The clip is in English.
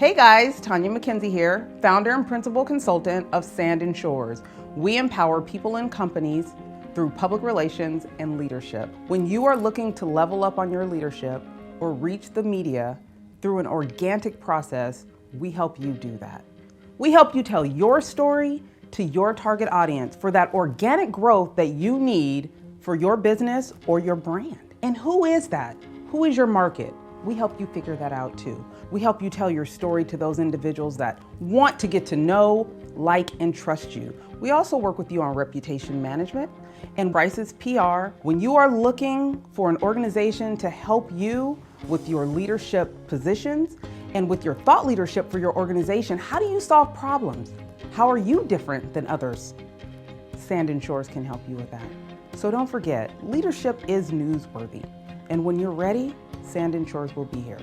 Hey guys, Tanya McKenzie here, founder and principal consultant of Sand & Shores. We empower people and companies through public relations and leadership. When you are looking to level up on your leadership or reach the media through an organic process, we help you do that. We help you tell your story to your target audience for that organic growth that you need for your business or your brand. And who is that? Who is your market? We help you figure that out too. We help you tell your story to those individuals that want to get to know, like, and trust you. We also work with you on reputation management and crisis PR. When you are looking for an organization to help you with your leadership positions and with your thought leadership for your organization, how do you solve problems? How are you different than others? Sand & Shores can help you with that. So don't forget, leadership is newsworthy. And when you're ready, Sand & Shores will be here.